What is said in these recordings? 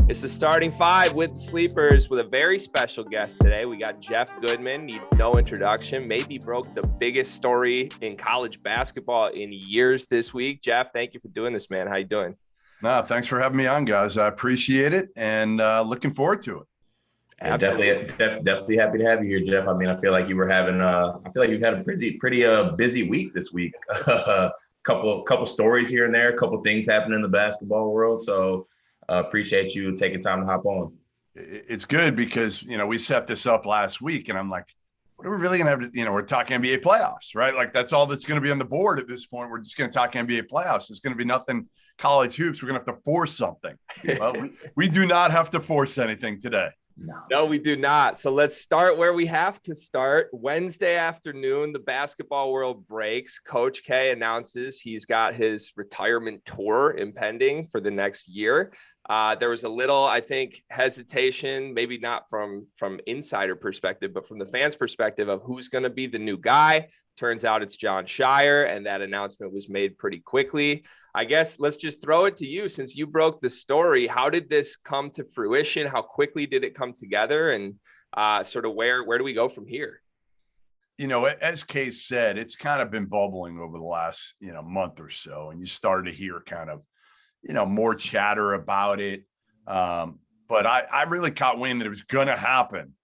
It's the starting five with the sleepers with a very special guest today. We got Jeff Goodman, needs no introduction. Maybe broke the biggest story in college basketball in years this week. Jeff, thank you for doing this, man. How you doing? No, thanks for having me on, guys. I appreciate it and looking forward to it. Yeah, definitely happy to have you here, Jeff. I mean, I feel like you've had a pretty busy week this week. couple stories here and there, a couple things happening in the basketball world. So appreciate you taking time to hop on. It's good because, we set this up last week and I'm like, what are we really going to have to, we're talking NBA playoffs, right? Like that's all that's going to be on the board at this point. We're just going to talk NBA playoffs. There's going to be nothing college hoops. We're going to have to force something. Well, we do not have to force anything today. No, we do not. So let's start where we have to start. Wednesday afternoon, the basketball world breaks. Coach K announces he's got his retirement tour impending for the next year. There was a little, I think, hesitation, maybe not from insider perspective, but from the fans' perspective of who's going to be the new guy. Turns out it's Jon Scheyer, and that announcement was made pretty quickly. I guess let's just throw it to you since you broke the story. How did this come to fruition? How quickly did it come together? And sort of where do we go from here? As Case said, it's kind of been bubbling over the last, month or so. And you started to hear kind of, more chatter about it. But I really caught wind that it was going to happen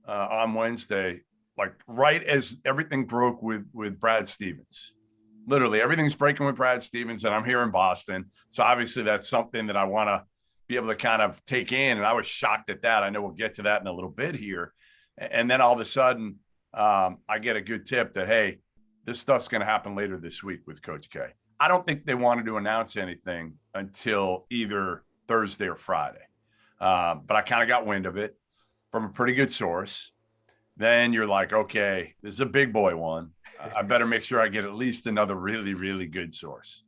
on Wednesday, like right as everything broke with Brad Stevens. Literally everything's breaking with Brad Stevens, and I'm here in Boston. So obviously that's something that I want to be able to kind of take in. And I was shocked at that. I know we'll get to that in a little bit here. And then all of a sudden I get a good tip that, hey, this stuff's going to happen later this week with Coach K. I don't think they wanted to announce anything until either Thursday or Friday. But I kind of got wind of it from a pretty good source. Then you're like, okay, this is a big boy one. I better make sure I get at least another really, really good source.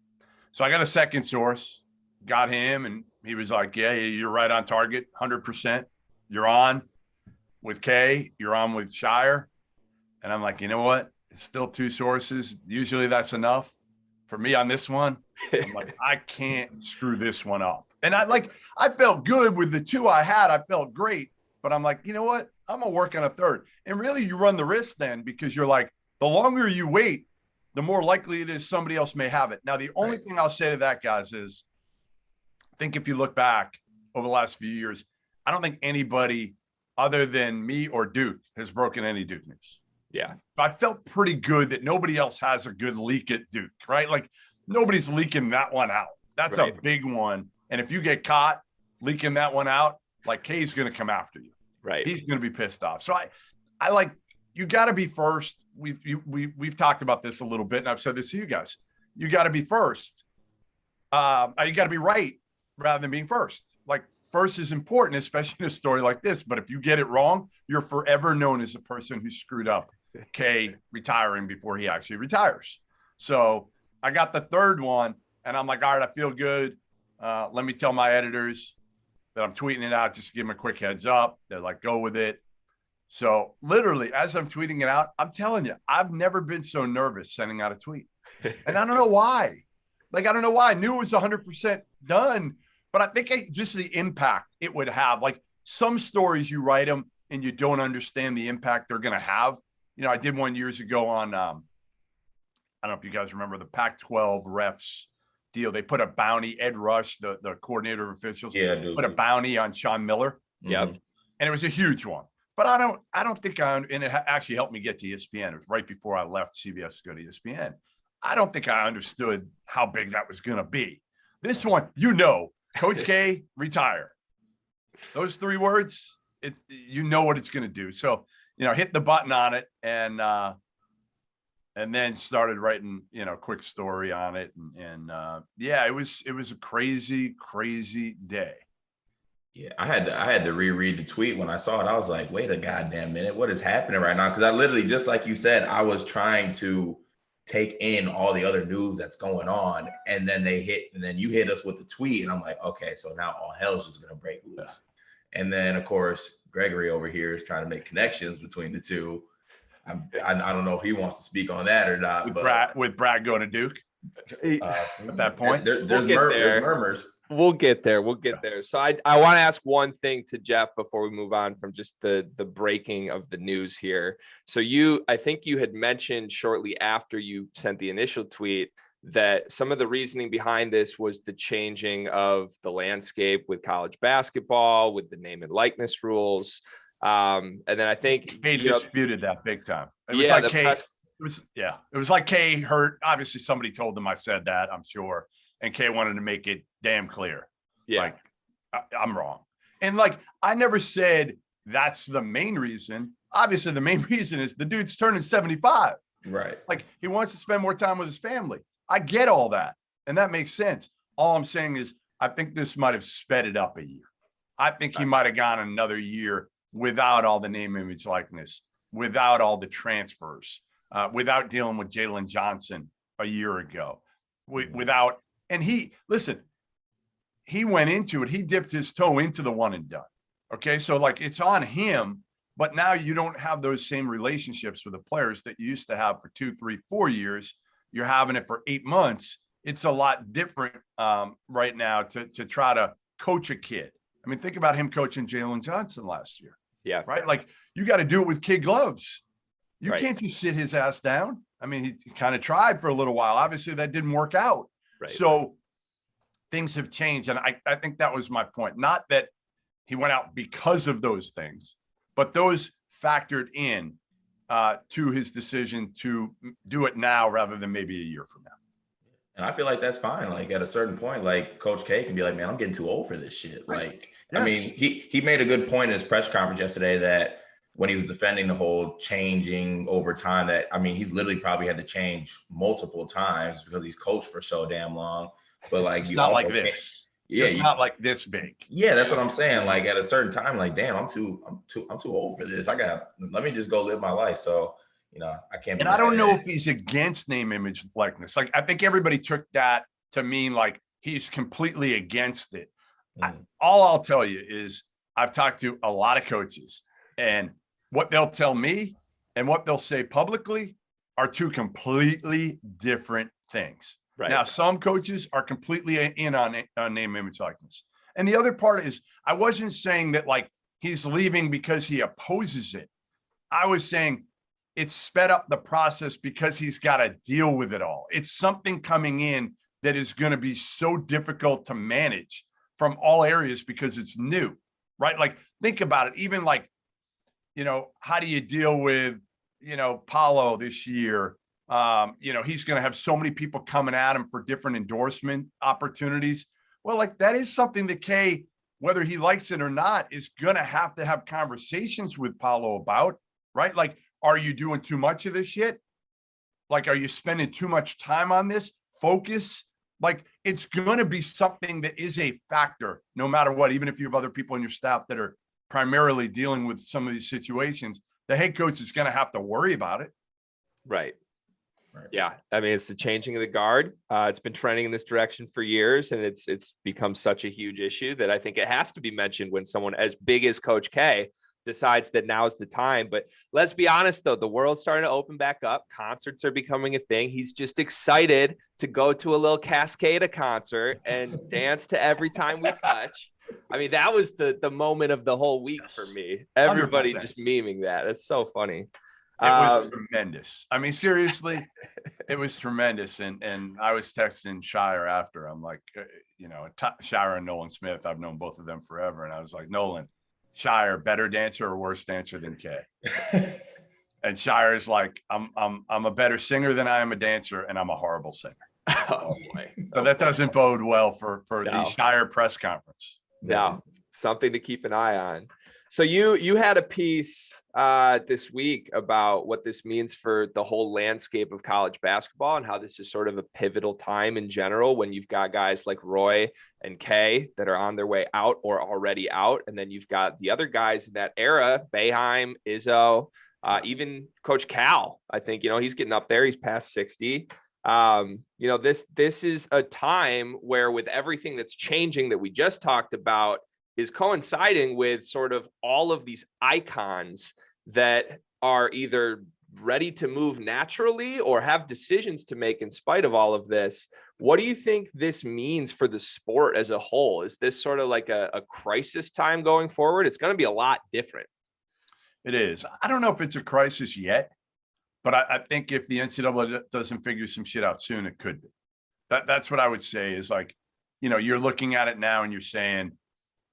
So I got a second source, got him, and he was like, yeah, you're right on target, 100%. You're on with K, you're on with Scheyer. And I'm like, you know what? It's still two sources. Usually that's enough. For me on this one, I'm like, I can't screw this one up. And I felt good with the two I had. I felt great. But I'm like, you know what? I'm going to work on a third. And really, you run the risk then because you're like, the longer you wait, the more likely it is somebody else may have it. Now, the only thing I'll say to that, guys, is I think if you look back over the last few years, I don't think anybody other than me or Duke has broken any Duke news. Yeah. I felt pretty good that nobody else has a good leak at Duke, right? Like nobody's leaking that one out. That's a big one. And if you get caught leaking that one out, like K's going to come after you. Right. He's going to be pissed off. So I like, you got to be first. We've talked about this a little bit, and I've said this to you guys. You got to be first. You got to be right rather than being first. Like first is important, especially in a story like this. But if you get it wrong, you're forever known as a person who screwed up K retiring before he actually retires. So I got the third one, and I'm like, all right, I feel good. Let me tell my editors that I'm tweeting it out just to give them a quick heads up. They're like, go with it. So literally, as I'm tweeting it out, I'm telling you, I've never been so nervous sending out a tweet. And I don't know why. I don't know why. I knew it was 100% done, but I think just the impact it would have. Like some stories, you write them and you don't understand the impact they're going to have. I did one years ago on, I don't know if you guys remember the Pac-12 refs deal. They put a bounty, Ed Rush, the coordinator of officials, put a bounty on Sean Miller. Yep. And it was a huge one. But I don't think and it actually helped me get to ESPN. It was right before I left CBS to go to ESPN. I don't think I understood how big that was going to be. This one, Coach K, retire. Those three words, you know what it's going to do. So, hit the button on it and then started writing, a quick story on it. And it was a crazy, crazy day. Yeah, I had to reread the tweet when I saw it. I was like, wait a goddamn minute, what is happening right now? Because I literally, just like you said, I was trying to take in all the other news that's going on, and then you hit us with the tweet, and I'm like, okay, so now all hell's just gonna break loose. Yeah. And then of course Gregory over here is trying to make connections between the two. I don't know if he wants to speak on that or not. With Brad going to Duke. At that point, there's murmurs. We'll get there. So I want to ask one thing to Jeff before we move on from just the breaking of the news here. So I think you had mentioned shortly after you sent the initial tweet that some of the reasoning behind this was the changing of the landscape with college basketball, with the name and likeness rules. And then I think Kay disputed that big time. It was like Kay. It was like Kay heard. Obviously, somebody told him I said that, I'm sure. And Kay wanted to make it damn clear. Yeah. Like, I'm wrong. And like, I never said that's the main reason. Obviously, the main reason is the dude's turning 75. Right. Like, he wants to spend more time with his family. I get all that. And that makes sense. All I'm saying is, I think this might have sped it up a year. I think he might have gone another year without all the name, image, likeness, without all the transfers, without dealing with Jalen Johnson a year ago, without. And he went into it. He dipped his toe into the one and done. Okay. So like, it's on him, but now you don't have those same relationships with the players that you used to have for 2, 3, 4 years. You're having it for 8 months. It's a lot different right now to try to coach a kid. I mean, think about him coaching Jalen Johnson last year. Yeah. Right. Like, you got to do it with kid gloves. You Right. can't just sit his ass down. I mean, he kind of tried for a little while. Obviously that didn't work out. Right. So things have changed. And I think that was my point. Not that he went out because of those things, but those factored in to his decision to do it now rather than maybe a year from now. And I feel like that's fine. Like, at a certain point, like, Coach K can be like, man, I'm getting too old for this shit. Right. Like, Yes. I mean, he made a good point in his press conference yesterday that when he was defending the whole changing over time, that, I mean, he's literally probably had to change multiple times because he's coached for so damn long. But like, It's you not also like this. Yeah, It's not like this big. Yeah, that's what I'm saying. Like, at a certain time, like, damn, I'm too old for this. Let me just go live my life. So, I can't. And I don't know if he's against name, image, likeness. Like, I think everybody took that to mean like he's completely against it. All I'll tell you is I've talked to a lot of coaches, and what they'll tell me and what they'll say publicly are two completely different things. Right. Now, some coaches are completely in on name, image, likeness. And the other part is, I wasn't saying that like he's leaving because he opposes it. I was saying it's sped up the process because he's got to deal with it all. It's something coming in that is going to be so difficult to manage from all areas because it's new, right? Like, think about it. Even like, how do you deal with, Paulo this year? He's going to have so many people coming at him for different endorsement opportunities. Well, like, that is something that Kay, whether he likes it or not, is going to have conversations with Paulo about, right? Like, are you doing too much of this shit? Like, are you spending too much time on this? Focus. Like, it's going to be something that is a factor no matter what, even if you have other people in your staff that are primarily dealing with some of these situations, the head coach is going to have to worry about it. Right. Yeah. I mean, it's the changing of the guard. It's been trending in this direction for years, and it's become such a huge issue that I think it has to be mentioned when someone as big as Coach K decides that now's the time. But let's be honest, though, the world's starting to open back up. Concerts are becoming a thing. He's just excited to go to a little Cascada concert and dance to Every Time We Touch. I mean, that was the moment of the whole week for me. Everybody 100%. just memeing that. It's so funny. It was tremendous. I mean, seriously, it was tremendous. And I was texting Shire after. I'm like, Shire and Nolan Smith, I've known both of them forever. And I was like, Nolan, Shire, better dancer or worse dancer than Kay? And Shire's like, I'm a better singer than I am a dancer, and I'm a horrible singer. Oh boy. So that doesn't bode well for the Shire press conference. No, something to keep an eye on. So you had a piece this week about what this means for the whole landscape of college basketball and how this is sort of a pivotal time in general when you've got guys like Roy and Kay that are on their way out or already out. And then you've got the other guys in that era, Boeheim, Izzo, even Coach Cal. I think, he's getting up there. He's past 60. This is a time where, with everything that's changing that we just talked about, is coinciding with sort of all of these icons that are either ready to move naturally or have decisions to make in spite of all of this. What do you think this means for the sport as a whole? Is this sort of like a crisis time going forward? It's going to be a lot different. It is. I don't know if it's a crisis yet, but I think if the NCAA doesn't figure some shit out soon, it could be. That's what I would say is like, you're looking at it now and you're saying,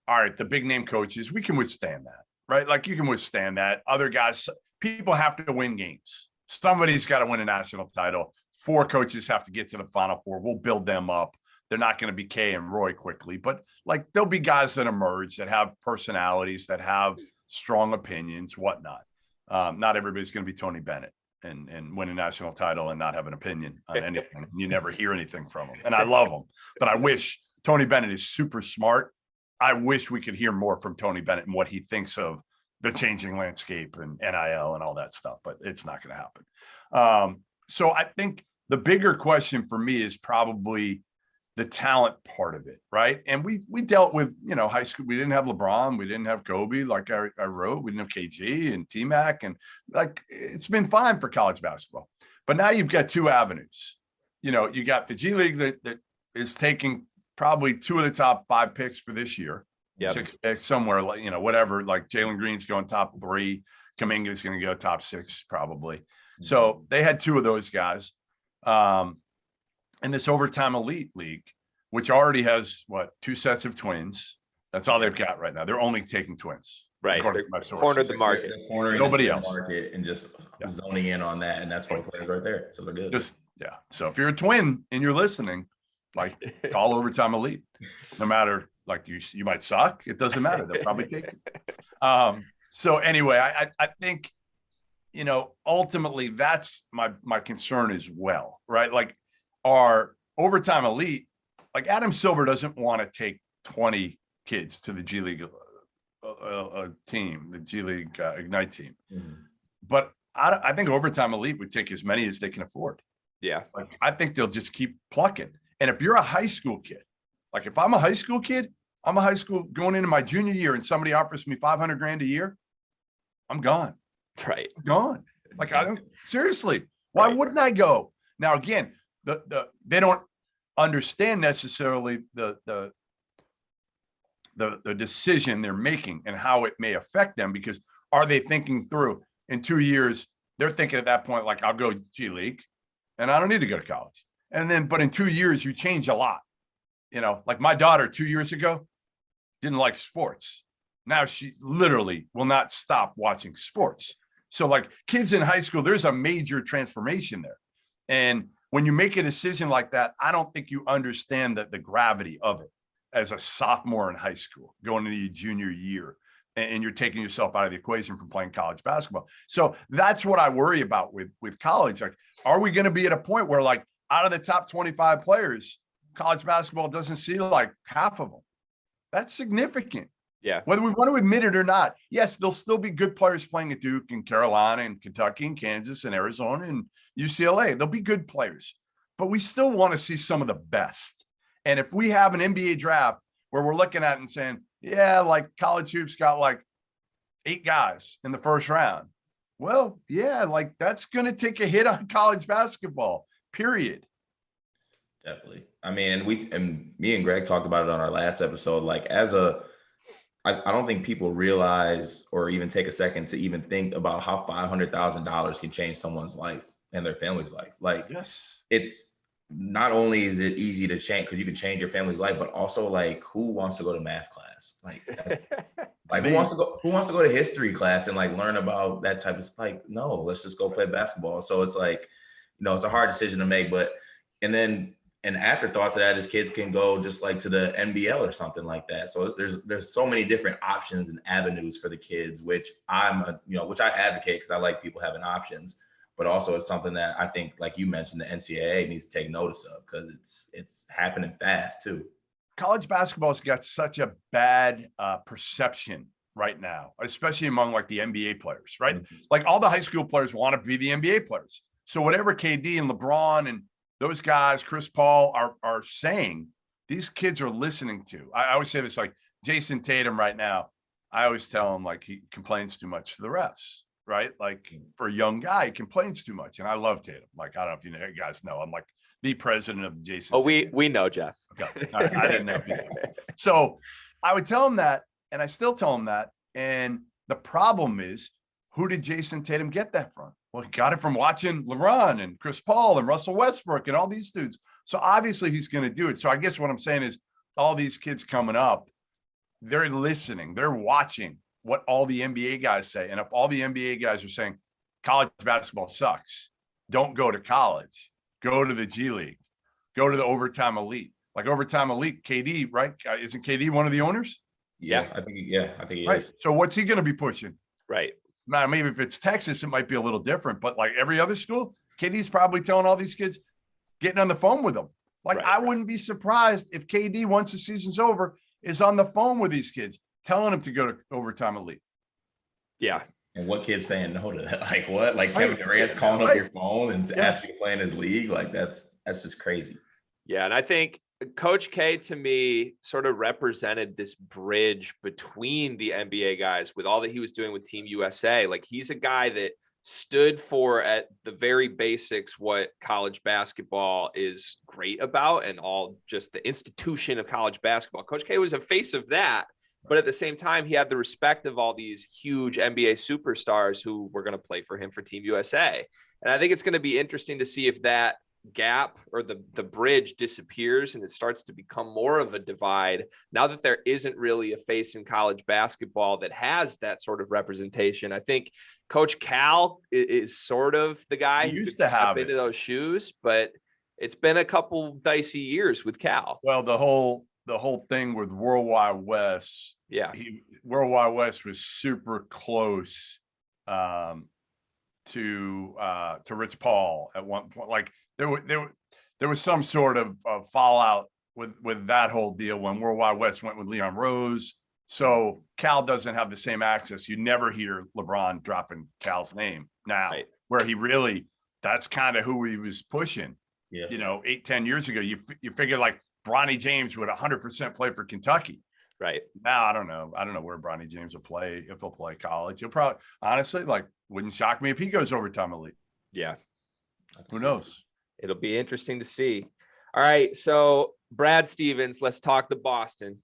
all right, the big name coaches, we can withstand that, right? Like you can withstand that. Other guys, people have to win games. Somebody's got to win a national title. 4 coaches have to get to the Final Four. We'll build them up. They're not going to be Kay and Roy quickly, but like there'll be guys that emerge that have personalities, that have strong opinions, whatnot. Not everybody's going to be Tony Bennett and win a national title and not have an opinion on anything. You never hear anything from him. And I love him, but I wish Tony Bennett is super smart. I wish we could hear more from Tony Bennett and what he thinks of the changing landscape and NIL and all that stuff, but it's not going to happen. So I think the bigger question for me is probably the talent part of it, right? And we dealt with, high school. We didn't have LeBron. We didn't have Kobe, like I wrote. We didn't have KG and T-Mac. And like, it's been fine for college basketball. But now you've got 2 avenues. You got the G League that is taking probably 2 of the top 5 picks for this year. Yep. 6 picks somewhere, like, whatever, like Jalen Green's going top 3. Kuminga's going to go top 6 probably. Mm-hmm. So they had 2 of those guys. And this overtime elite league, which already has 2 sets of twins. That's all they've got right now. They're only taking twins. Right. Cornered the market. Nobody else. Market and just zoning in on that. And that's 4 players right there. So they're good. So if you're a twin and you're listening, like call overtime elite, no matter like you might suck. It doesn't matter. They'll probably take it. So anyway, I think, ultimately that's my concern as well, right? Like our overtime elite, like Adam Silver doesn't want to take 20 kids to the G League team, the G League Ignite team. Mm-hmm. But I think overtime elite would take as many as they can afford. Yeah. Like, I think they'll just keep plucking. And if you're a high school kid, like if I'm a high school kid, I'm a high school going into my junior year and somebody offers me $500,000 a year, I'm gone. Right. I'm gone. Like, I don't, seriously, why wouldn't I go? Now, again, they don't understand necessarily the decision they're making and how it may affect them, because are they thinking through in 2 years, they're thinking at that point, like, I'll go G League and I don't need to go to college. And then, but in 2 years, you change a lot. Like my daughter 2 years ago didn't like sports. Now she literally will not stop watching sports. So like kids in high school, there's a major transformation there. And when you make a decision like that, I don't think you understand the gravity of it as a sophomore in high school going into your junior year, and you're taking yourself out of the equation from playing college basketball. So that's what I worry about with college. Like, are we going to be at a point where, like, out of the top 25 players, college basketball doesn't see like half of them? That's significant. Yeah. Whether we want to admit it or not, yes, there'll still be good players playing at Duke and Carolina and Kentucky and Kansas and Arizona and UCLA. There'll be good players, but we still want to see some of the best. And if we have an NBA draft where we're looking at it and saying, yeah, like college hoops got like 8 guys in the first round. Well, yeah, like that's going to take a hit on college basketball, period. Definitely. I mean, me and Greg talked about it on our last episode. Like, I don't think people realize or even take a second to even think about how $500,000 can change someone's life and their family's life. Like, yes, it's not only is it easy to change because you can change your family's life, but also like, who wants to go to math class? Like, like who wants to go to history class and like learn about that type of, like, no, let's just go play basketball. So it's like, it's a hard decision to make, and then an afterthought to that is kids can go just like to the NBL or something like that. So there's so many different options and avenues for the kids, which which I advocate because I like people having options, but also it's something that I think, like you mentioned, the NCAA needs to take notice of because it's happening fast too. College basketball's got such a bad perception right now, especially among like the NBA players, right? Mm-hmm. Like all the high school players want to be the NBA players. So whatever KD and LeBron and those guys, Chris Paul, are saying, these kids are listening to. I always say this, like Jason Tatum right now, I always tell him, like, he complains too much to the refs. right? Like for a young guy, he complains too much. And I love Tatum. Like, I don't know if you guys know, I'm like the president of the Jason. Oh, we know, Jeff. Okay. All right. I didn't know if you know. So I would tell him that, and I still tell him that. And the problem is, who did Jason Tatum get that from? Well, he got it from watching LeBron and Chris Paul and Russell Westbrook and all these dudes. So obviously he's going to do it. So I guess what I'm saying is all these kids coming up, they're listening, they're watching what all the NBA guys say. And if all the NBA guys are saying college basketball sucks, don't go to college, go to the G League, go to the Overtime Elite. Like Overtime Elite, KD, right? Isn't KD one of the owners? Yeah, I think he right. is. So what's he going to be pushing? Right. Now, maybe if it's Texas, it might be a little different, but like every other school, KD's probably telling all these kids, getting on the phone with them. Like, I wouldn't be surprised if KD, once the season's over, is on the phone with these kids, telling them to go to Overtime Elite. Yeah. And what kid's saying no to that? Like what? Like Kevin Durant's calling up your phone and asking you to play in his league? Like that's just crazy. Yeah, and I think Coach K, to me, sort of represented this bridge between the NBA guys with all that he was doing with Team USA. Like, he's a guy that stood for, at the very basics, what college basketball is great about, and all just the institution of college basketball. Coach K was a face of that, but at the same time, he had the respect of all these huge NBA superstars who were going to play for him for Team USA. And I think it's going to be interesting to see if that gap or the bridge disappears and it starts to become more of a divide now that there isn't really a face in college basketball that has that sort of representation. I think Coach Cal is sort of the guy who could step into those shoes, but it's been a couple dicey years with Cal. Well, the whole thing with Worldwide West, Worldwide West was super close to Rich Paul at one point. Like there was some sort of fallout with that whole deal when Worldwide West went with Leon Rose. So Cal doesn't have the same access. You never hear LeBron dropping Cal's name now, where he really, that's kind of who he was pushing. Yeah. 8-10 years ago, you figure like Bronny James would 100% play for Kentucky. Right. Now, I don't know where Bronny James will play, if he'll play college. He'll probably, honestly, like, wouldn't shock me if he goes Overtime Elite. Yeah. Who knows? It'll be interesting to see. All right. So Brad Stevens, let's talk the Boston.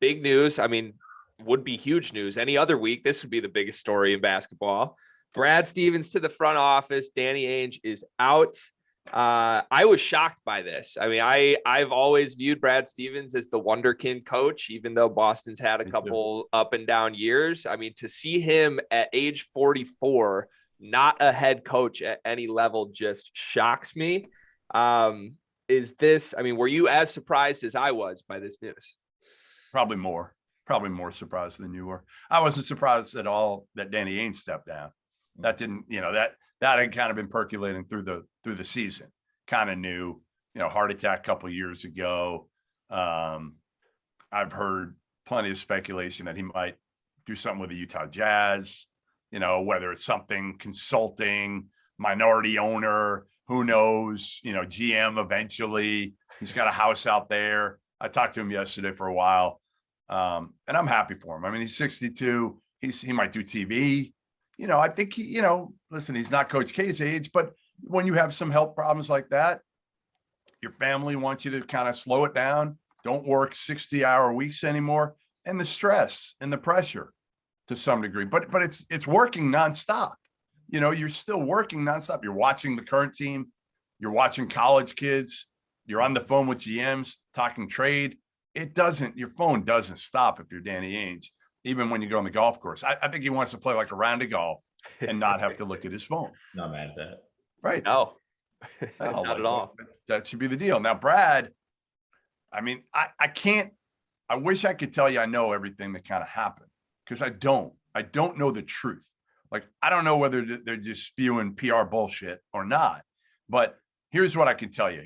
Big news. I mean, would be huge news. Any other week, this would be the biggest story in basketball. Brad Stevens to the front office. Danny Ainge is out. I was shocked by this. I mean, I've always viewed Brad Stevens as the wonderkind coach, even though Boston's had a couple up and down years. I mean, to see him at age 44, not a head coach at any level, just shocks me. Is this, I mean, were you as surprised as I was by this news? Probably more surprised than you were. I wasn't surprised at all that Danny Ainge stepped down. That didn't, that had kind of been percolating through the season. Kind of knew, heart attack a couple of years ago. I've heard plenty of speculation that he might do something with the Utah Jazz, whether it's something consulting, minority owner, who knows, GM eventually. He's got a house out there. I talked to him yesterday for a while. And I'm happy for him. I mean, he's 62. He might do TV. I think listen, he's not Coach K's age, but when you have some health problems like that, your family wants you to kind of slow it down. Don't work 60-hour weeks anymore. And the stress and the pressure to some degree, but it's working nonstop. You're still working nonstop. You're watching the current team. You're watching college kids. You're on the phone with GMs talking trade. Your phone doesn't stop if you're Danny Ainge. Even when you go on the golf course. I think he wants to play like a round of golf and not have to look at his phone. Not mad at that. Right. No, not at all. That should be the deal. Now, Brad, I mean, I wish I could tell you I know everything that kind of happened, because I don't know the truth. Like, I don't know whether they're just spewing PR bullshit or not, but here's what I can tell you.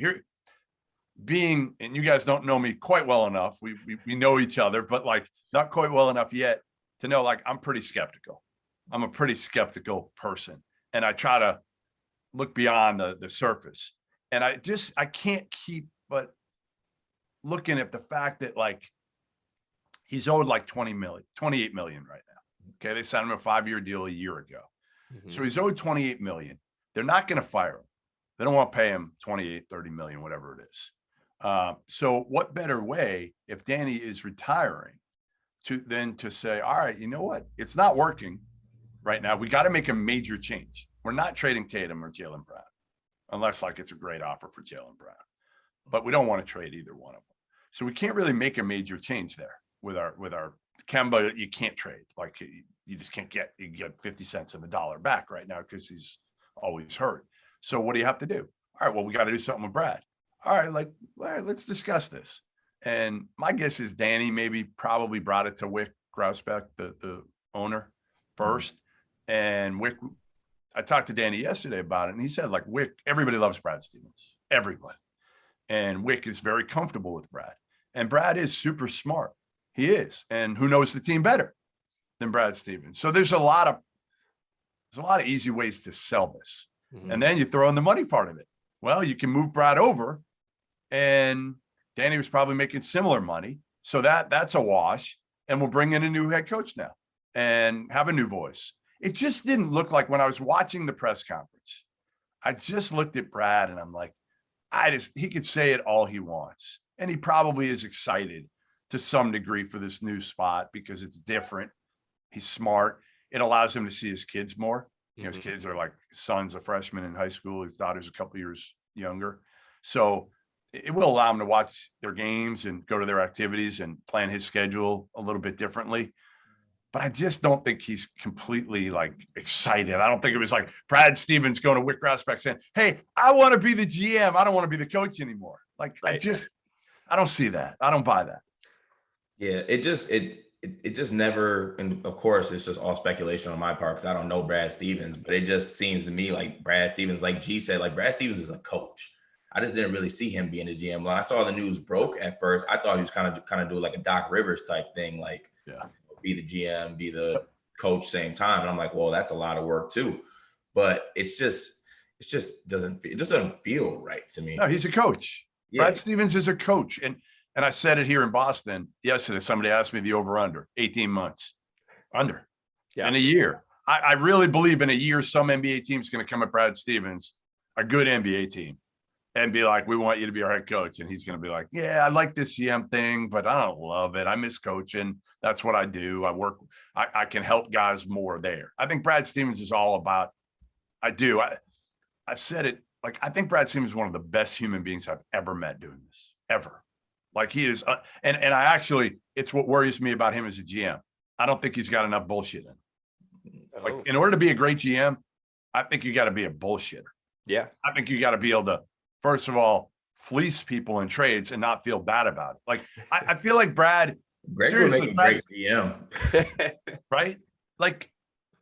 And you guys don't know me quite well enough. We know each other, but like not quite well enough yet to know, like, I'm pretty skeptical. I'm a pretty skeptical person. And I try to look beyond the surface. And I can't keep but looking at the fact that, like, he's owed like 28 million right now. Okay. They signed him a 5-year deal a year ago. Mm-hmm. So he's owed $28 million. They're not going to fire him. They don't want to pay him 28, 30 million, whatever it is. So what better way if Danny is retiring to say, all right, you know what? It's not working right now. We got to make a major change. We're not trading Tatum or Jaylen Brown unless like it's a great offer for Jaylen Brown, but we don't want to trade either one of them. So we can't really make a major change there with our Kemba. You can't trade. Like you just can't get 50 cents on the dollar back right now because he's always hurt. So what do you have to do? All right, well, we got to do something with Brad. All right, let's discuss this. And my guess is Danny probably brought it to Wyc Grousbeck, the owner, first. And Wyc, I talked to Danny yesterday about it, and he said, like, Wyc, everybody loves Brad Stevens, everybody. And Wyc is very comfortable with Brad. And Brad is super smart. He is. And who knows the team better than Brad Stevens? So there's a lot of easy ways to sell this. Mm-hmm. And then you throw in the money part of it. Well, you can move Brad over, and Danny was probably making similar money. So that's a wash. And we'll bring in a new head coach now and have a new voice. It just didn't look like when I was watching the press conference, I just looked at Brad and I'm like, he could say it all he wants. And he probably is excited to some degree for this new spot because it's different. He's smart. It allows him to see his kids more. You know, his kids are like, his son's a freshman in high school. His daughter's a couple years younger. So it will allow him to watch their games and go to their activities and plan his schedule a little bit differently. But I just don't think he's completely like excited. I don't think it was like Brad Stevens going to Wyc Grousbeck saying, hey, I want to be the GM. I don't want to be the coach anymore. Like, right. I don't see that. I don't buy that. Yeah, it just never, and of course it's just all speculation on my part because I don't know Brad Stevens, but it just seems to me like Brad Stevens, like G said, like Brad Stevens is a coach. I just didn't really see him being a GM. When I saw the news broke at first, I thought he was kind of do like a Doc Rivers type thing, like be the GM, be the coach same time. And I'm like, well, that's a lot of work too. But it just doesn't feel right to me. No, he's a coach. Yeah. Brad Stevens is a coach. And I said it here in Boston yesterday. Somebody asked me the over-under, 18 months. Under. Yeah. In a year. I really believe in a year some NBA team's going to come at Brad Stevens, a good NBA team, and be like, we want you to be our head coach. And he's going to be like, yeah, I like this GM thing, but I don't love it. I miss coaching. That's what I do. I can help guys more there. I think Brad Stevens is all about, I've said it, like, I think Brad Stevens is one of the best human beings I've ever met doing this, ever. Like he is. And I actually, it's what worries me about him as a GM. I don't think he's got enough bullshit in him. Like, in order to be a great GM, I think you got to be a bullshitter. Yeah. I think you got to be able to, first of all, fleece people in trades and not feel bad about it. Like, I feel like Brad, seriously, Brad, great GM. Right? Like,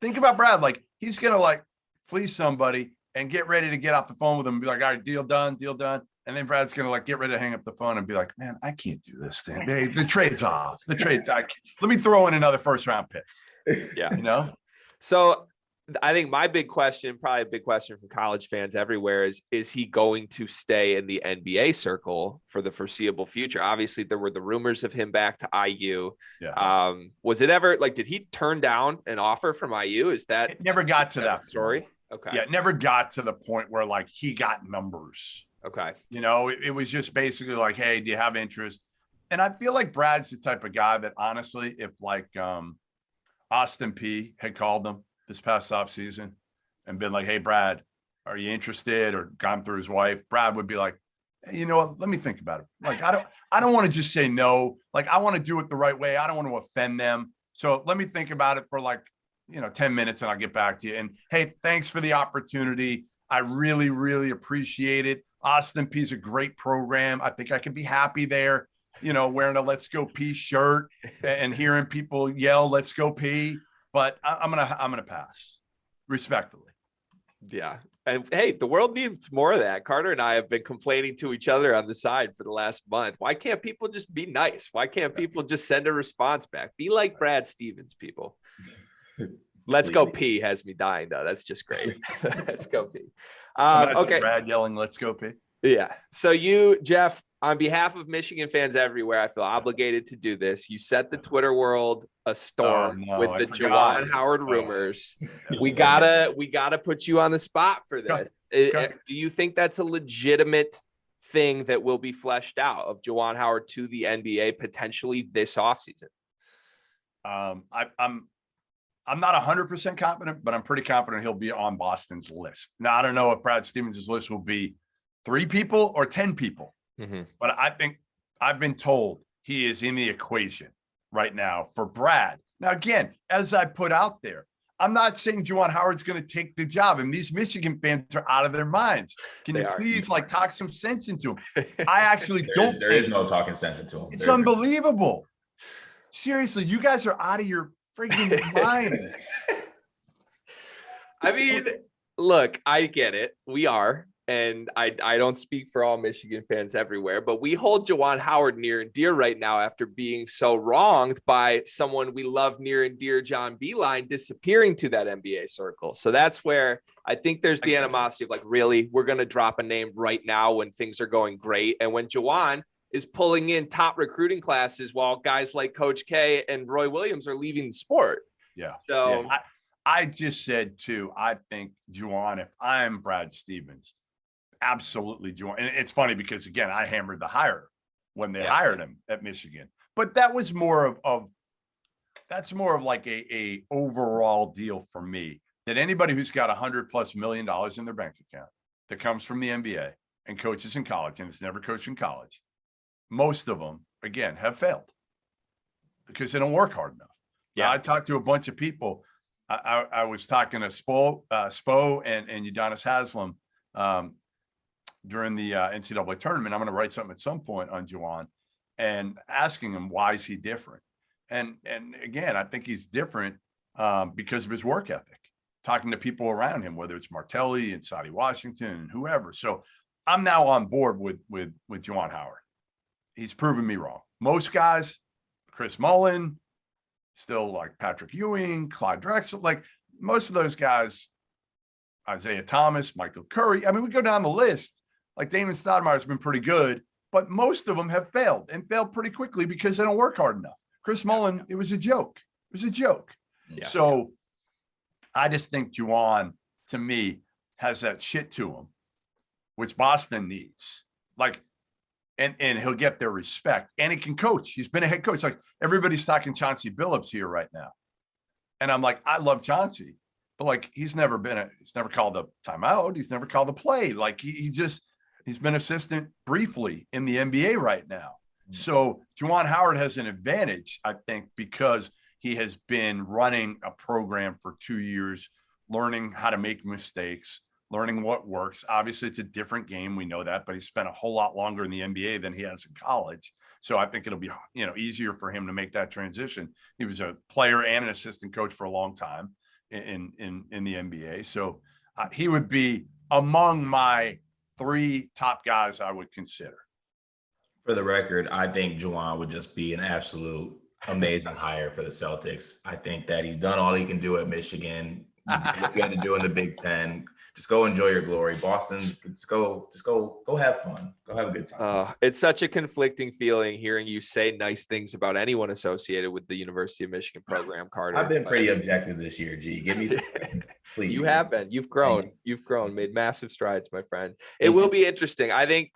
think about Brad. Like, he's going to like fleece somebody and get ready to get off the phone with them and be like, all right, deal done. And then Brad's going to like get ready to hang up the phone and be like, man, I can't do this thing. Hey, the trade's off. Let me throw in another first round pick. Yeah. You know? So I think my big question, probably a big question from college fans everywhere is he going to stay in the NBA circle for the foreseeable future? Obviously there were the rumors of him back to IU. Yeah. Was it ever like, did he turn down an offer from IU? Is that it never got to that story? Point. Okay. Yeah. It never got to the point where like he got numbers. Okay. You know, it was just basically like, hey, do you have interest? And I feel like Brad's the type of guy that honestly, if like Austin P had called him this past offseason and been like, hey, Brad, are you interested? Or gone through his wife, Brad would be like, hey, you know what? Let me think about it. Like, I don't want to just say no. Like, I want to do it the right way. I don't want to offend them. So let me think about it for like, 10 minutes and I'll get back to you. And hey, thanks for the opportunity. I really, really appreciate it. Austin P's a great program. I think I could be happy there, wearing a Let's Go P shirt and hearing people yell, Let's Go P. But I'm gonna pass respectfully. Yeah. And hey, the world needs more of that. Carter and I have been complaining to each other on the side for the last month. Why can't people just be nice? Why can't people just send a response back? Be like Brad Stevens, people. Let's Go P has me dying though. That's just great. Let's Go P. Okay. Brad yelling, Let's Go P. Yeah. So you, Jeff, on behalf of Michigan fans everywhere, I feel obligated to do this. You set the Twitter world a storm with the Juwan Howard rumors. We gotta put you on the spot for this. Do you think that's a legitimate thing that will be fleshed out of Juwan Howard to the NBA potentially this offseason? I'm not 100% confident, but I'm pretty confident he'll be on Boston's list. Now, I don't know if Brad Stevens' list will be 3 people or 10 people, but I think I've been told he is in the equation right now for Brad. Now, again, as I put out there, I'm not saying Juwan Howard's going to take the job, and these Michigan fans are out of their minds. Can you please talk some sense into him? I actually don't. There is no talking sense into him. It's unbelievable. Seriously, you guys are out of your freaking minds. I mean, look, I get it. We are. And I don't speak for all Michigan fans everywhere, but we hold Juwan Howard near and dear right now after being so wronged by someone we love near and dear, John Beilein, disappearing to that NBA circle. So that's where I think there's the animosity of really, we're going to drop a name right now when things are going great. And when Juwan is pulling in top recruiting classes while guys like Coach K and Roy Williams are leaving the sport. Yeah. So yeah. I just said too, I think Juwan, if I'm Brad Stevens, absolutely Juwan. And it's funny because again, I hammered the hire when they hired him at Michigan, but that was more of that's more of like a overall deal for me, that anybody who's got $100+ million in their bank account that comes from the NBA and coaches in college and has never coached in college, most of them again have failed because they don't work hard enough. Yeah, I talked to a bunch of people. I was talking to Spo and Udonis Haslam during the NCAA tournament. I'm going to write something at some point on Juwan and asking him, why is he different? And again, I think he's different because of his work ethic, talking to people around him, whether it's Martelli and Sadie Washington and whoever. So I'm now on board with Juwan Howard. He's proven me wrong. Most guys, Chris Mullin, still like Patrick Ewing, Clyde Drexler, like most of those guys, Isaiah Thomas, Michael Curry. I mean, we go down the list. Like Damon Stoudemire's been pretty good, but most of them have failed and failed pretty quickly because they don't work hard enough. Chris Mullin, it was a joke. It was a joke. Yeah. So I just think Juwan, to me, has that shit to him, which Boston needs. Like, and he'll get their respect, and he can coach. He's been a head coach. Like everybody's talking Chauncey Billups here right now. And I'm like, I love Chauncey, but like, he's never called a timeout. He's never called a play. Like he's been assistant briefly in the NBA right now. So Juwan Howard has an advantage, I think, because he has been running a program for 2 years, learning how to make mistakes, learning what works. Obviously, it's a different game. We know that, but he spent a whole lot longer in the NBA than he has in college. So I think it'll be, easier for him to make that transition. He was a player and an assistant coach for a long time in the NBA. So he would be among my 3 top guys I would consider. For the record, I think Juwan would just be an absolute amazing hire for the Celtics. I think that he's done all he can do at Michigan. What you had to do in the Big Ten. Just go enjoy your glory. Boston, just go have fun. Go have a good time. It's such a conflicting feeling hearing you say nice things about anyone associated with the University of Michigan program, Carter. I've been pretty objective this year, G. Give me some, please. You have been. You've grown. You've grown, made massive strides, my friend. It will be interesting. I think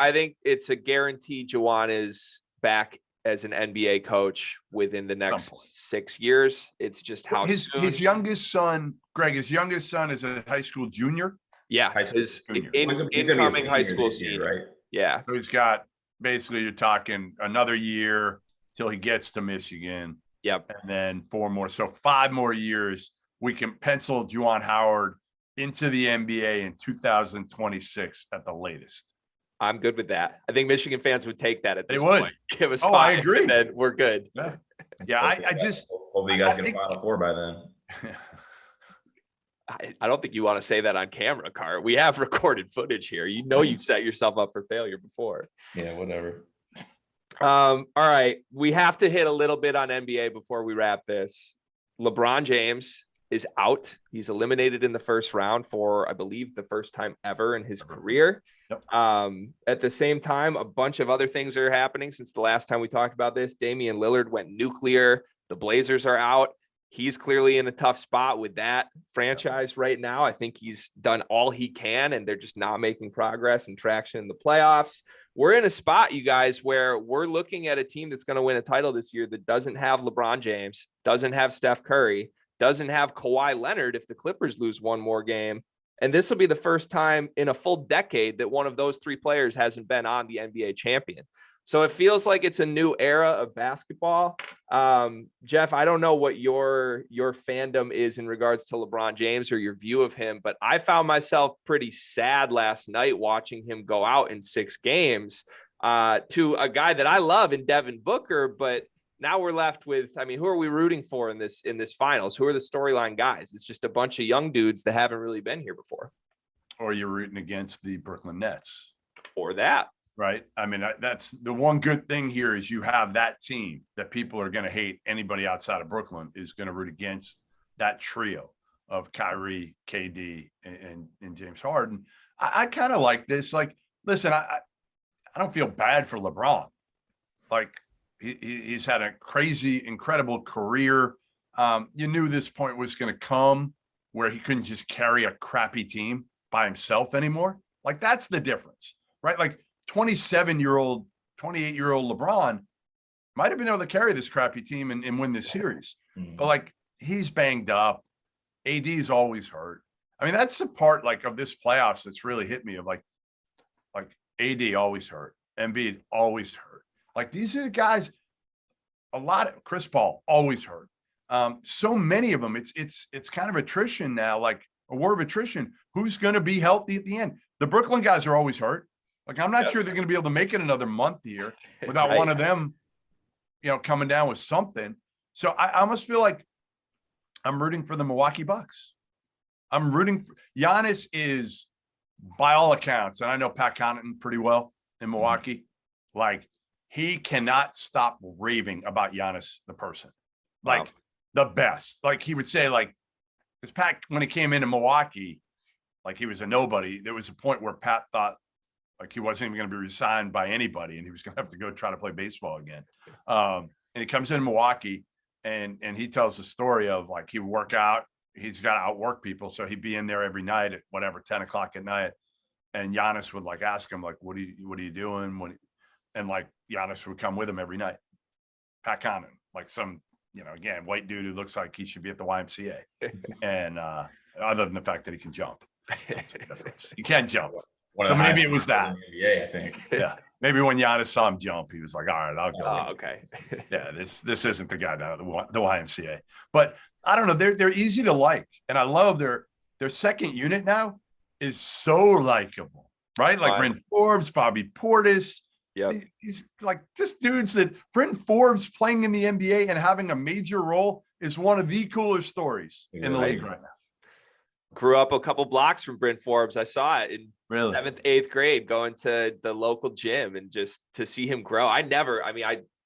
it's a guarantee Juwan is back as an NBA coach within the next 6 years. It's just how his youngest son, Greg, is a high school junior. Yeah, his incoming high school senior, right? Yeah. So he's got basically, you're talking another year till he gets to Michigan. Yep. And then 4 more. So 5 more years. We can pencil Juwan Howard into the NBA in 2026 at the latest. I'm good with that. I think Michigan fans would take that at this point. Give us 5, I agree. And then we're good. Yeah, I just hopefully you guys get a Final Four by then. I don't think you want to say that on camera, Car. We have recorded footage here. You've set yourself up for failure before. Yeah, whatever. All right. We have to hit a little bit on NBA before we wrap this. LeBron James is out. He's eliminated in the first round for, I believe, the first time ever in his career. Yep. At the same time, a bunch of other things are happening since the last time we talked about this. Damian Lillard went nuclear. The Blazers are out. He's clearly in a tough spot with that franchise right now. I think he's done all he can, and they're just not making progress and traction in the playoffs. We're in a spot, you guys, where we're looking at a team that's going to win a title this year that doesn't have LeBron James, doesn't have Steph Curry, doesn't have Kawhi Leonard if the Clippers lose one more game. And this will be the first time in a full decade that one of those three players hasn't been on the NBA champion. So it feels like it's a new era of basketball. Jeff, I don't know what your fandom is in regards to LeBron James or your view of him, but I found myself pretty sad last night watching him go out in 6 games to a guy that I love in Devin Booker. But now we're left with, I mean, who are we rooting for in this finals? Who are the storyline guys? It's just a bunch of young dudes that haven't really been here before. Or you're rooting against the Brooklyn Nets. Or that. Right. I mean, that's the one good thing here is you have that team that people are going to hate. Anybody outside of Brooklyn is going to root against that trio of Kyrie, KD, and James Harden. I kind of like this. Like, listen, I don't feel bad for LeBron. Like, he's had a crazy, incredible career. You knew this point was going to come where he couldn't just carry a crappy team by himself anymore. Like, that's the difference, right? Like, 27-year-old, 28-year-old LeBron might have been able to carry this crappy team and win this series. Mm-hmm. But, like, he's banged up. AD is always hurt. I mean, that's the part, like, of this playoffs that's really hit me of, like AD always hurt. Embiid always hurt. Like, these are the guys, a lot of Chris Paul always hurt. So many of them, it's kind of attrition now, like a war of attrition. Who's going to be healthy at the end? The Brooklyn guys are always hurt. Like, I'm not sure they're going to be able to make it another month here without one of them, coming down with something. So I almost feel like I'm rooting for the Milwaukee Bucks. I'm rooting for Giannis is, by all accounts, and I know Pat Connaughton pretty well in Milwaukee, like, he cannot stop raving about Giannis, the person. Like, the best. Like, he would say, like, because Pat, when he came into Milwaukee, like, he was a nobody. There was a point where Pat thought, like, he wasn't even going to be re-signed by anybody, and he was going to have to go try to play baseball again. And he comes in Milwaukee, and he tells the story of, like, he would work out. He's got to outwork people, so he'd be in there every night at whatever 10 o'clock at night, and Giannis would, like, ask him, like, what are you doing? And, like, Giannis would come with him every night. Pat Connaughton, like, some, again, white dude who looks like he should be at the YMCA, and other than the fact that he can jump, that's the difference. He can jump. So maybe it was that. Yeah, I think. Yeah. Maybe when Giannis saw him jump, he was like, all right, I'll go. Oh, okay. Yeah, this isn't the guy down at the YMCA. But I don't know. They're easy to like. And I love their second unit now is so likable, right? Like Bryn Forbes, Bobby Portis. Yeah. He's like just dudes that Bryn Forbes playing in the NBA and having a major role is one of the coolest stories in the league right now. Grew up a couple blocks from Bryn Forbes. I saw it in 7th, 8th grade, going to the local gym, and just to see him grow. I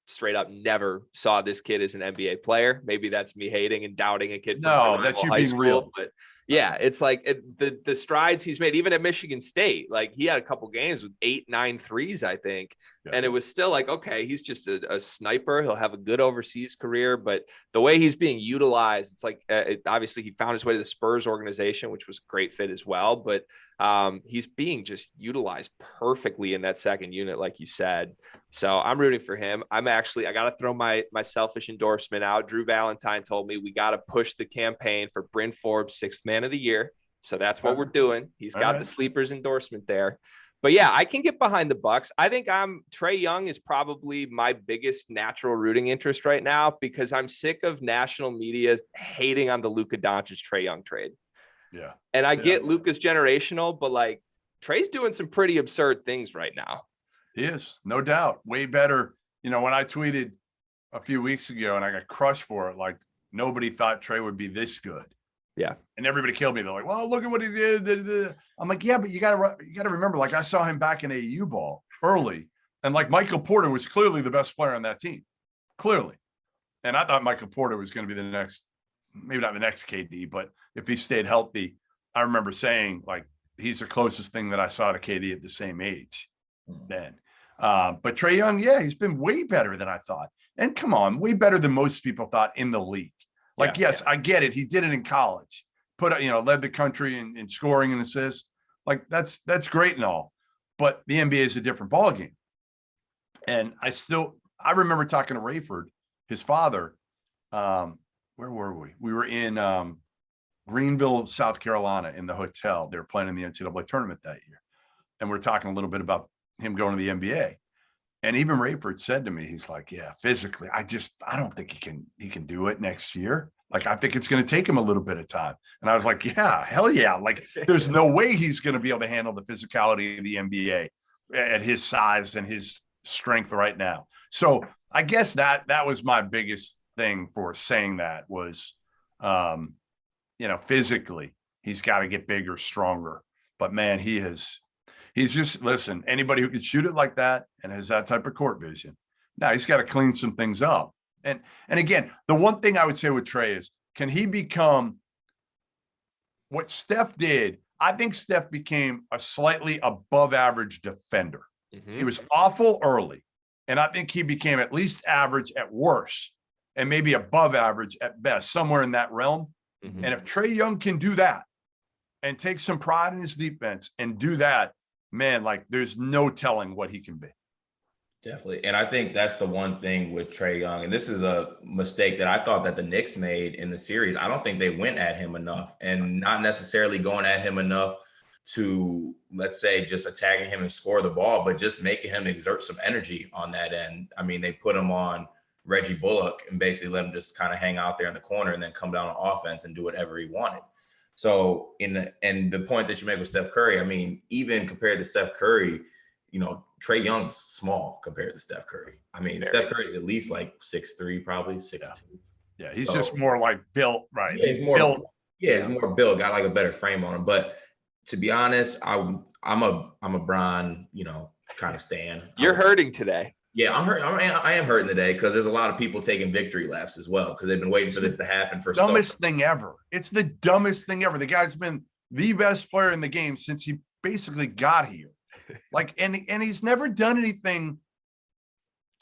straight up never saw this kid as an NBA player. Maybe that's me hating and doubting a kid. No, that's you being real. But yeah, it's like the strides he's made, even at Michigan State. Like, he had a couple games with 8, 9 threes, I think. Yeah. And it was still like, okay, he's just a sniper. He'll have a good overseas career. But the way he's being utilized, it's like, obviously he found his way to the Spurs organization, which was a great fit as well. But he's being just utilized perfectly in that second unit, like you said. So I'm rooting for him. I got to throw my selfish endorsement out. Drew Valentine told me we got to push the campaign for Bryn Forbes 6th man of the year. So that's what we're doing. He's got the sleepers endorsement there. But yeah, I can get behind the Bucks. I think Trey Young is probably my biggest natural rooting interest right now, because I'm sick of national media hating on the Luka Doncic Trey Young trade. Yeah. And I get Luka's generational, but, like, Trey's doing some pretty absurd things right now. He is, no doubt. Way better. When I tweeted a few weeks ago and I got crushed for it, like, nobody thought Trey would be this good. Yeah. And everybody killed me. They're like, well, look at what he did. I'm like, yeah, but you got to remember, like, I saw him back in AAU ball early. And, like, Michael Porter was clearly the best player on that team. Clearly. And I thought Michael Porter was going to be the next, maybe not the next KD, but if he stayed healthy, I remember saying, like, he's the closest thing that I saw to KD at the same age then. But Trey Young, yeah, he's been way better than I thought. And come on, way better than most people thought in the league. Like, yes, I get it. He did it in college, led the country in scoring and assists. Like, that's great and all. But the NBA is a different ballgame. And I remember talking to Rayford, his father. Where were we? We were in Greenville, South Carolina, in the hotel. They were playing in the NCAA tournament that year. And we're talking a little bit about him going to the NBA. And even Rayford said to me, he's like, yeah, physically, I don't think he can do it next year. Like, I think it's going to take him a little bit of time. And I was like, yeah, hell yeah. Like, there's no way he's going to be able to handle the physicality of the NBA at his size and his strength right now. So I guess that was my biggest thing for saying that was, physically, he's got to get bigger, stronger. But man, he's just, listen, anybody who can shoot it like that and has that type of court vision, now he's got to clean some things up. And again, the one thing I would say with Trey is, can he become what Steph did? I think Steph became a slightly above average defender. Mm-hmm. He was awful early. And I think he became at least average at worst and maybe above average at best, somewhere in that realm. Mm-hmm. And if Trey Young can do that and take some pride in his defense and do that, man, like, there's no telling what he can be. Definitely. And I think that's the one thing with Trey Young. And this is a mistake that I thought that the Knicks made in the series. I don't think they went at him enough, and not necessarily going at him enough to, let's say, just attacking him and score the ball, but just making him exert some energy on that end. I mean, they put him on Reggie Bullock and basically let him just kind of hang out there in the corner and then come down on offense and do whatever he wanted. So and the point that you make with Steph Curry, I mean, even compared to Steph Curry, Trey Young's small compared to Steph Curry. I mean, Steph Curry's at least like 6'3", probably 6'2". Yeah, he's just more like built, right? Yeah, he's more built. Yeah, he's more built, got like a better frame on him. But to be honest, I'm a Bron, kind of stan. You're hurting today. Yeah, I'm hurt. I am hurting today because there's a lot of people taking victory laps as well because they've been waiting for this to happen for dumbest thing ever. It's the dumbest thing ever. The guy's been the best player in the game since he basically got here. Like, and he's never done anything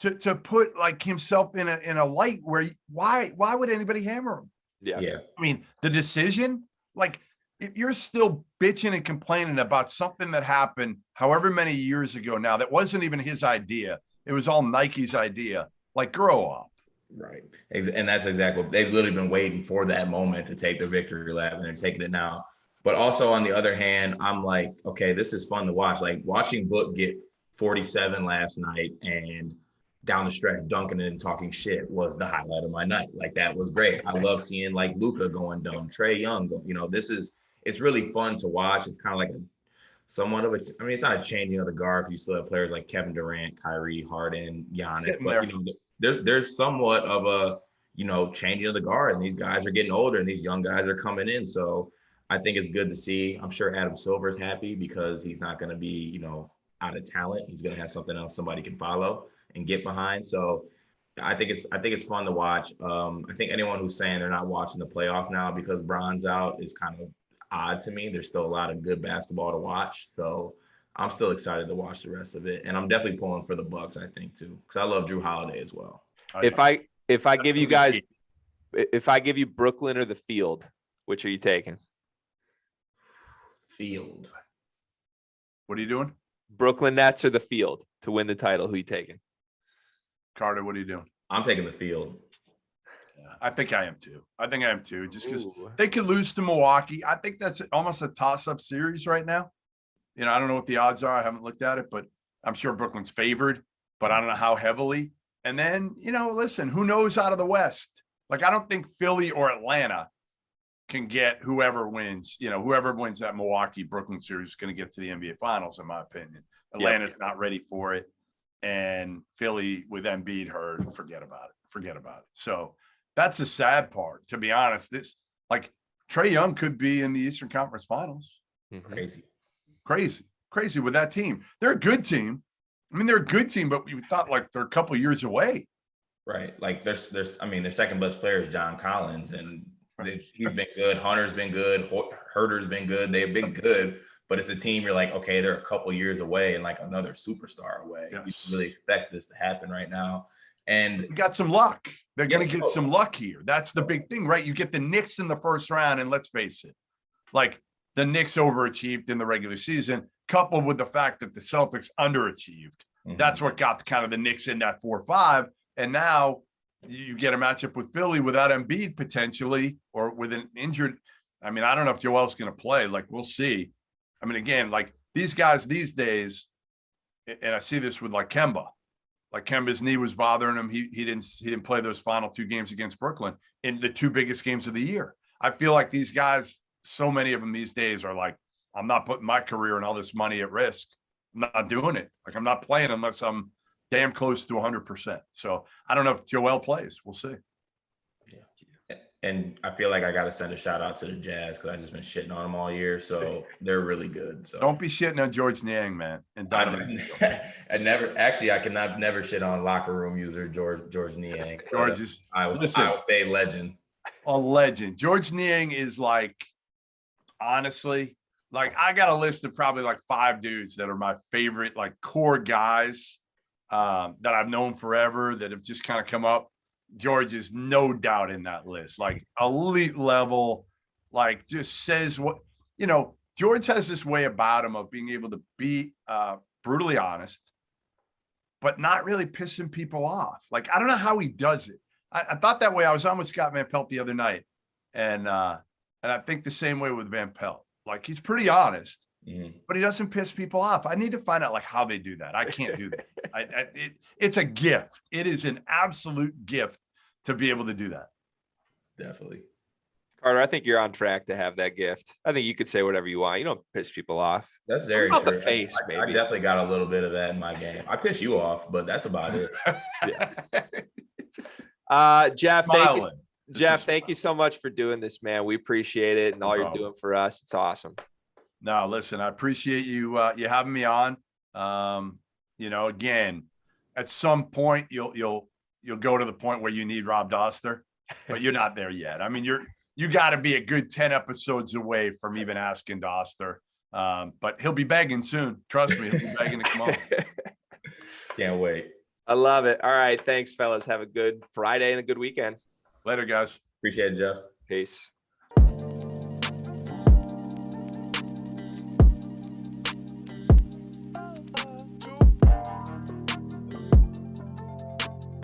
to put like himself in a light where why would anybody hammer him? Yeah. I mean, the decision, like, if you're still bitching and complaining about something that happened however many years ago now, that wasn't even his idea. It was all Nike's idea. Like, grow up. Right. And that's exactly what they've literally been waiting for, that moment to take the victory lap, and they're taking it now. But also on the other hand, I'm like, okay, this is fun to watch. Like, watching Book get 47 last night and down the stretch dunking and talking shit was the highlight of my night. Like, that was great. I love seeing like Luka going dumb, Trey Young. It's really fun to watch. It's kind of like it's not a changing of the guard. You still have players like Kevin Durant, Kyrie, Harden, Giannis, but there's somewhat of a changing of the guard, and these guys are getting older and these young guys are coming in. So I think it's good to see. I'm sure Adam Silver's happy because he's not going to be, out of talent. He's going to have something else somebody can follow and get behind. So I think it's fun to watch. I think anyone who's saying they're not watching the playoffs now because Bron's out is kind of odd to me. There's still a lot of good basketball to watch. So I'm still excited to watch the rest of it. And I'm definitely pulling for the Bucks, I think, too, because I love Drew Holiday as well. If I give you Brooklyn or the Field, which are you taking? Field. What are you doing? Brooklyn Nets or the Field to win the title. Who are you taking? Carter, what are you doing? I'm taking the Field. Yeah, I think I am too. Just because they could lose to Milwaukee. I think that's almost a toss-up series right now. I don't know what the odds are. I haven't looked at it, but I'm sure Brooklyn's favored, but I don't know how heavily. And then, listen, who knows out of the West? Like, I don't think Philly or Atlanta can get whoever wins. Whoever wins that Milwaukee-Brooklyn series is going to get to the NBA Finals, in my opinion. Atlanta's not ready for it. And Philly with Embiid hurt, forget about it. So that's the sad part, to be honest. This, like, Trey Young could be in the Eastern Conference Finals. Mm-hmm. Crazy with that team. They're a good team. I mean, they're a good team, but we thought like they're a couple of years away. Right. Like their second best player is John Collins, and he's been good. Hunter's been good. Herter's been good. They've been good, but it's a team you're like, okay, they're a couple years away and like another superstar away. Yes. You really expect this to happen right now. And we got some luck. They're going to get some luck here. That's the big thing, right? You get the Knicks in the first round, and let's face it, like the Knicks overachieved in the regular season, coupled with the fact that the Celtics underachieved. Mm-hmm. That's what got kind of the Knicks in that 4-5. And now you get a matchup with Philly without Embiid potentially, or with an injured. I mean, I don't know if Joel's going to play. Like, we'll see. I mean, again, like these guys these days, and I see this with like Kemba. Like Kemba's knee was bothering him. He didn't play those final 2 games against Brooklyn in the 2 biggest games of the year. I feel like these guys, so many of them these days are like, I'm not putting my career and all this money at risk. I'm not doing it. Like, I'm not playing unless I'm damn close to 100%. So I don't know if Joel plays. We'll see. Yeah. And I feel like I got to send a shout out to the Jazz because I've just been shitting on them all year. So they're really good. So don't be shitting on George Niang, man. And I cannot never shit on locker room user George Niang. George is Iowa State legend. A legend. George Niang is like, honestly, like I got a list of probably like 5 dudes that are my favorite, like core guys that I've known forever that have just kind of come up. George is no doubt in that list, like elite level, like just says what, George has this way about him of being able to be brutally honest, but not really pissing people off. Like, I don't know how he does it. I thought that way. I was on with Scott Van Pelt the other night. And I think the same way with Van Pelt. Like, he's pretty honest, but he doesn't piss people off. I need to find out like how they do that. I can't do that. It's a gift. It is an absolute gift to be able to do that. Definitely. Carter, I think you're on track to have that gift. I think you could say whatever you want. You don't piss people off. That's very true. The face, maybe. I definitely got a little bit of that in my game. I piss you off, but that's about it. Jeff, thank you so much for doing this, man. We appreciate it and all you're doing for us. It's awesome. No, listen, I appreciate you having me on. Again, at some point you'll go to the point where you need Rob Doster, but you're not there yet. I mean, you got to be a good 10 episodes away from even asking Doster. But he'll be begging soon. Trust me, he'll be begging to come on. Can't wait. I love it. All right. Thanks, fellas. Have a good Friday and a good weekend. Later, guys. Appreciate it, Jeff. Peace.